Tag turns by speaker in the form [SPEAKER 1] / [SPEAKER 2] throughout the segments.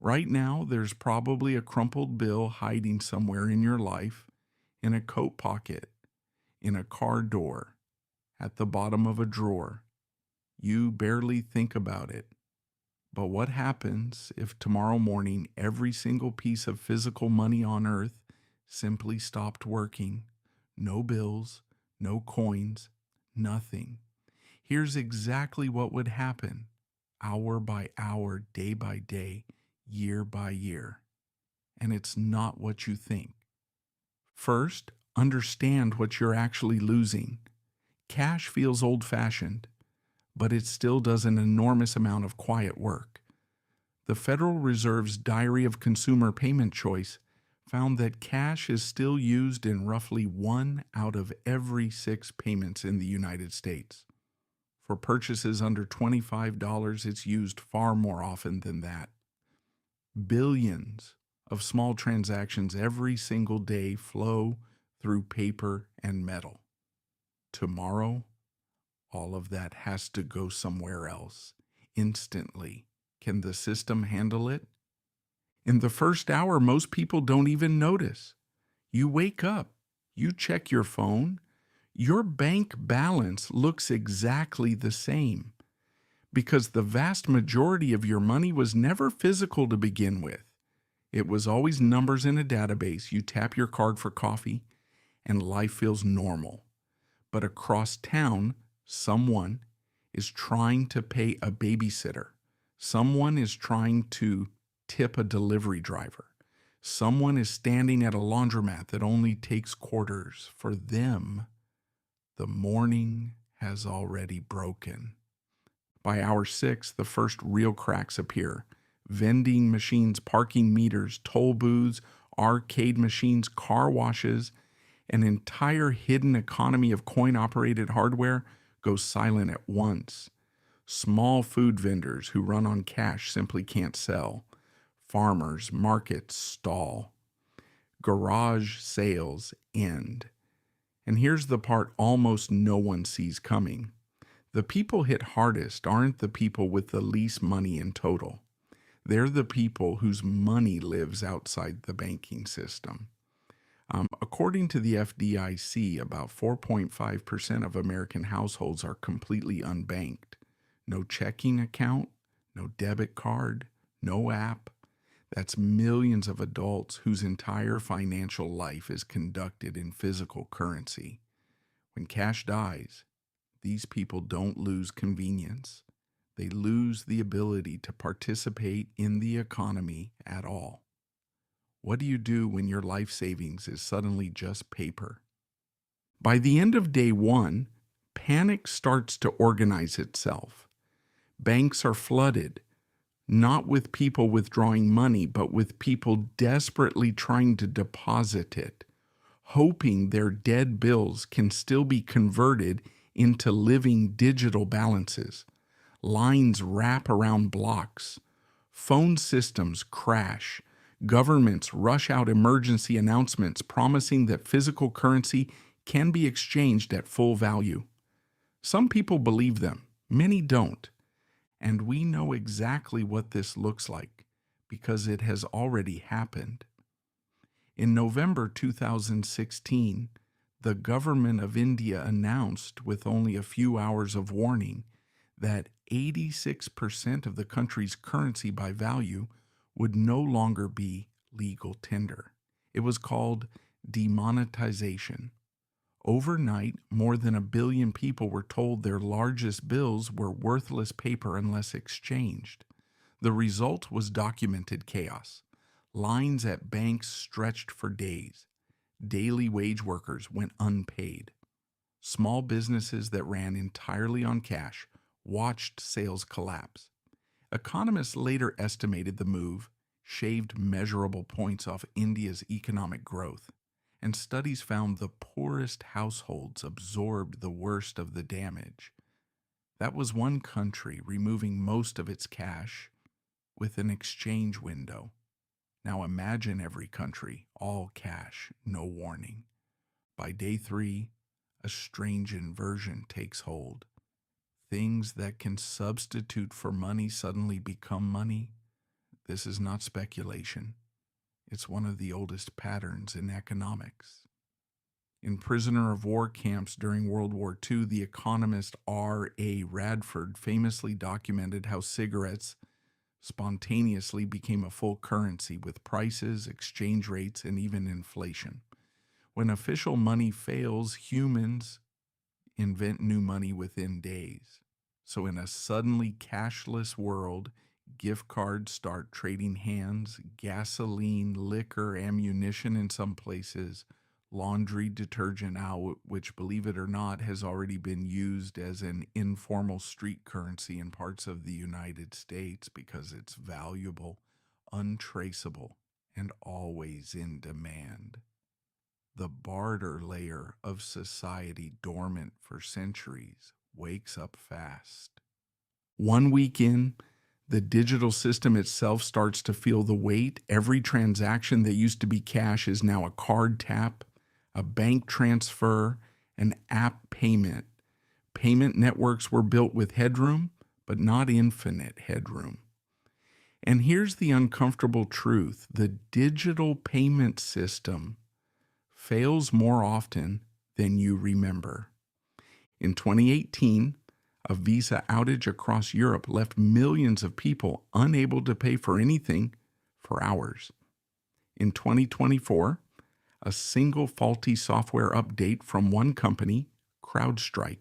[SPEAKER 1] Right now, there's probably a crumpled bill hiding somewhere in your life, in a coat pocket, in a car door, at the bottom of a drawer. You barely think about it. But what happens if tomorrow morning every single piece of physical money on earth simply stopped working? No bills, no coins, nothing. Here's exactly what would happen hour by hour, day by day, year by year. And it's not what you think. First, understand what you're actually losing. Cash feels old fashioned, but it still does an enormous amount of quiet work. The Federal Reserve's Diary of Consumer Payment Choice found that cash is still used in roughly 1 out of every 6 payments in the United States. For purchases under $25, it's used far more often than that. Billions of small transactions every single day flow through paper and metal. Tomorrow, all of that has to go somewhere else, instantly. Can the system handle it? In the first hour, most people don't even notice. You wake up, you check your phone, your bank balance looks exactly the same because the vast majority of your money was never physical to begin with. It was always numbers in a database. You tap your card for coffee, and life feels normal. But across town, someone is trying to pay a babysitter. Someone is trying to tip a delivery driver. Someone is standing at a laundromat that only takes quarters. For them, the morning has already broken. By hour 6, the first real cracks appear. Vending machines, parking meters, toll booths, arcade machines, car washes, an entire hidden economy of coin-operated hardware goes silent at once. Small food vendors who run on cash simply can't sell. Farmers, markets stall. Garage sales end. And here's the part almost no one sees coming. The people hit hardest aren't the people with the least money in total. They're the people whose money lives outside the banking system. According to the FDIC, about 4.5% of American households are completely unbanked. No checking account, no debit card, no app. That's millions of adults whose entire financial life is conducted in physical currency. When cash dies, these people don't lose convenience. They lose the ability to participate in the economy at all. What do you do when your life savings is suddenly just paper? By the end of day 1, panic starts to organize itself. Banks are flooded, not with people withdrawing money, but with people desperately trying to deposit it, hoping their dead bills can still be converted into living digital balances. Lines wrap around blocks. Phone systems crash. Governments rush out emergency announcements promising that physical currency can be exchanged at full value. Some people believe them, many don't. And we know exactly what this looks like because it has already happened. In November 2016, the government of India announced, with only a few hours of warning, that 86% of the country's currency by value would no longer be legal tender. It was called demonetization. Overnight, more than 1 billion people were told their largest bills were worthless paper unless exchanged. The result was documented chaos. Lines at banks stretched for days. Daily wage workers went unpaid. Small businesses that ran entirely on cash watched sales collapse. Economists later estimated the move shaved measurable points off India's economic growth, and studies found the poorest households absorbed the worst of the damage. That was one country removing most of its cash with an exchange window. Now imagine every country, all cash, no warning. By day 3, a strange inversion takes hold. Things that can substitute for money suddenly become money. This is not speculation. It's one of the oldest patterns in economics. In prisoner of war camps during World War II, the economist R.A. Radford famously documented how cigarettes spontaneously became a full currency with prices, exchange rates, and even inflation. When official money fails, humans invent new money within days. So in a suddenly cashless world, gift cards start trading hands, gasoline, liquor, ammunition in some places, laundry detergent out, which, believe it or not, has already been used as an informal street currency in parts of the United States because it's valuable, untraceable, and always in demand. The barter layer of society, dormant for centuries, wakes up fast. 1 week in, the digital system itself starts to feel the weight. Every transaction that used to be cash is now a card tap, a bank transfer, an app payment. Payment networks were built with headroom, but not infinite headroom. And here's the uncomfortable truth. The digital payment system fails more often than you remember. In 2018, a Visa outage across Europe left millions of people unable to pay for anything for hours. In 2024, a single faulty software update from one company, CrowdStrike,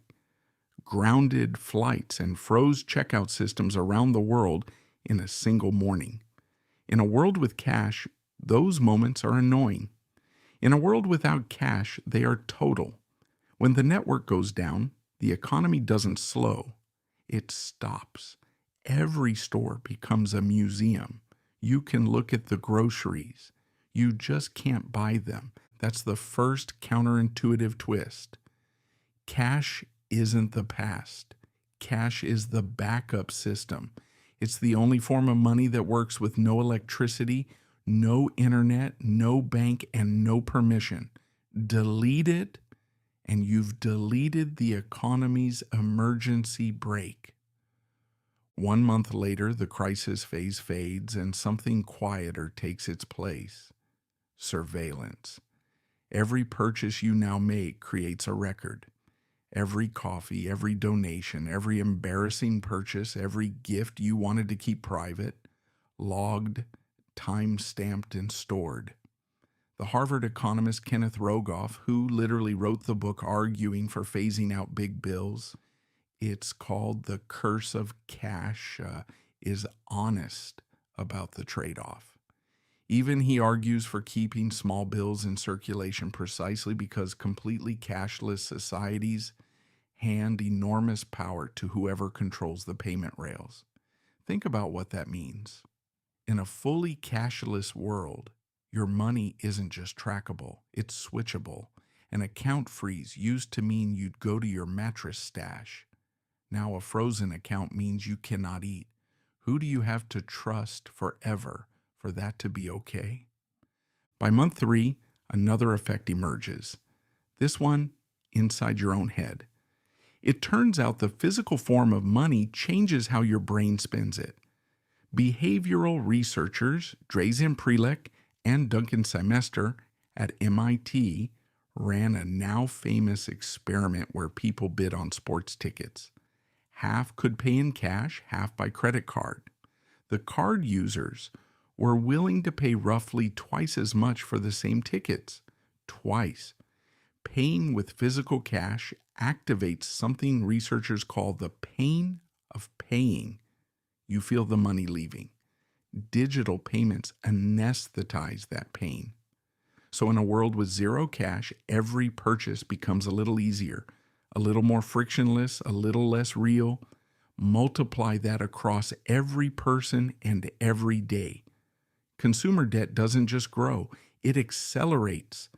[SPEAKER 1] grounded flights and froze checkout systems around the world in a single morning. In a world with cash, those moments are annoying. In a world without cash, they are total. When the network goes down, the economy doesn't slow, it stops. Every store becomes a museum. You can look at the groceries. You just can't buy them. That's the first counterintuitive twist. Cash isn't the past. Cash is the backup system. It's the only form of money that works with no electricity, no internet, no bank, and no permission. Delete it, and you've deleted the economy's emergency brake. 1 month later, the crisis phase fades and something quieter takes its place. Surveillance. Every purchase you now make creates a record. Every coffee, every donation, every embarrassing purchase, every gift you wanted to keep private, logged, time-stamped, and stored. The Harvard economist Kenneth Rogoff, who literally wrote the book arguing for phasing out big bills, it's called The Curse of Cash, is honest about the trade-off. Even he argues for keeping small bills in circulation precisely because completely cashless societies hand enormous power to whoever controls the payment rails. Think about what that means. In a fully cashless world, your money isn't just trackable, it's switchable. An account freeze used to mean you'd go to your mattress stash. Now a frozen account means you cannot eat. Who do you have to trust forever for that to be okay? By month 3, another effect emerges. This one inside your own head. It turns out the physical form of money changes how your brain spends it. Behavioral researchers Drazen Prelek and Duncan Semester at MIT ran a now famous experiment where people bid on sports tickets. Half could pay in cash, half by credit card. The card users were willing to pay roughly twice as much for the same tickets. Twice. Paying with physical cash activates something researchers call the pain of paying. You feel the money leaving. Digital payments anesthetize that pain. So in a world with zero cash, every purchase becomes a little easier, a little more frictionless, a little less real. Multiply that across every person and every day. Consumer debt doesn't just grow, it accelerates.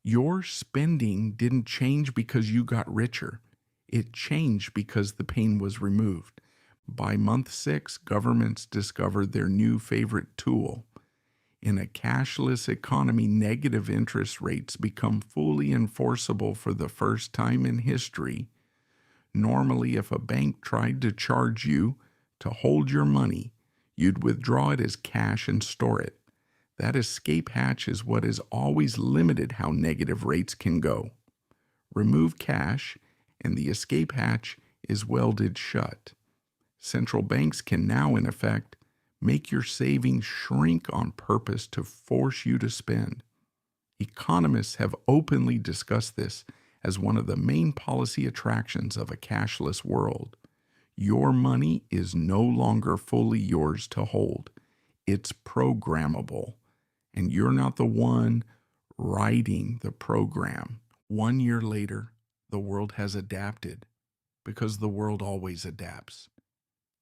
[SPEAKER 1] Your spending didn't change because you got richer. It changed because the pain was removed. By month 6, governments discovered their new favorite tool. In a cashless economy, negative interest rates become fully enforceable for the first time in history. Normally, if a bank tried to charge you to hold your money, You'd withdraw it as cash and store it. That escape hatch is what has always limited how negative rates can go. Remove cash, and the escape hatch is welded shut. Central banks can now, in effect, make your savings shrink on purpose to force you to spend. Economists have openly discussed this as one of the main policy attractions of a cashless world. Your money is no longer fully yours to hold. It's programmable, and you're not the one writing the program. 1 year later, the world has adapted, because the world always adapts.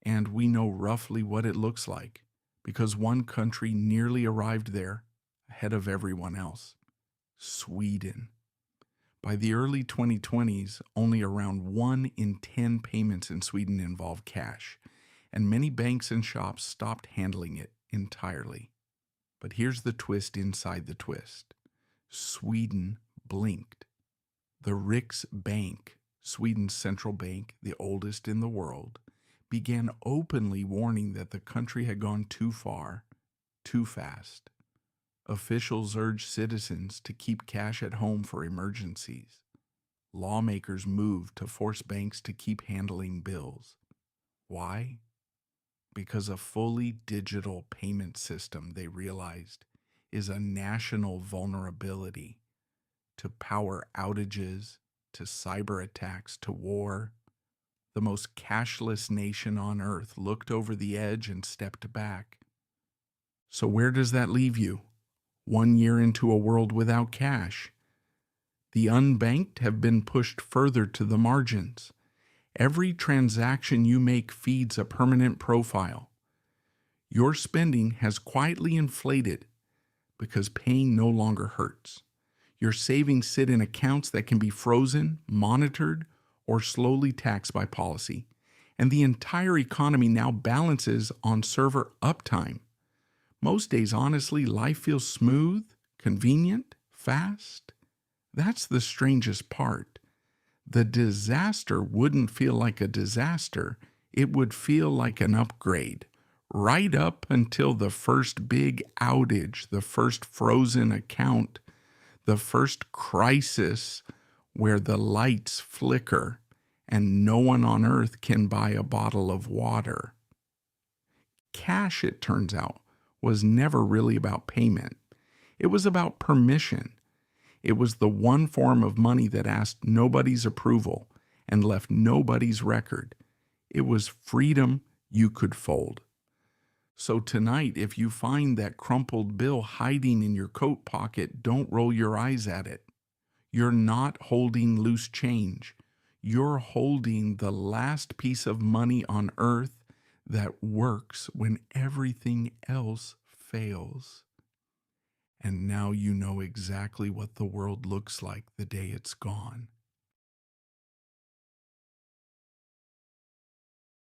[SPEAKER 1] And we know roughly what it looks like, because one country nearly arrived there ahead of everyone else: Sweden. By the early 2020s, only around 1 in 10 payments in Sweden involved cash, and many banks and shops stopped handling it entirely. But here's the twist inside the twist. Sweden blinked. The Riksbank, Sweden's central bank, the oldest in the world, began openly warning that the country had gone too far, too fast. Officials urged citizens to keep cash at home for emergencies. Lawmakers moved to force banks to keep handling bills. Why? Because a fully digital payment system, they realized, is a national vulnerability to power outages, to cyber attacks, to war. The most cashless nation on earth looked over the edge and stepped back. So where does that leave you? 1 year into a world without cash. The unbanked have been pushed further to the margins. Every transaction you make feeds a permanent profile. Your spending has quietly inflated because paying no longer hurts. Your savings sit in accounts that can be frozen, monitored, or slowly taxed by policy. And the entire economy now balances on server uptime. Most days, honestly, life feels smooth, convenient, fast. That's the strangest part. The disaster wouldn't feel like a disaster. It would feel like an upgrade. Right up until the first big outage, the first frozen account, the first crisis where the lights flicker and no one on earth can buy a bottle of water. Cash, it turns out, was never really about payment. It was about permission. It was the one form of money that asked nobody's approval and left nobody's record. It was freedom you could fold. So tonight, if you find that crumpled bill hiding in your coat pocket, don't roll your eyes at it. You're not holding loose change. You're holding the last piece of money on earth that works when everything else fails. And now you know exactly what the world looks like the day it's gone.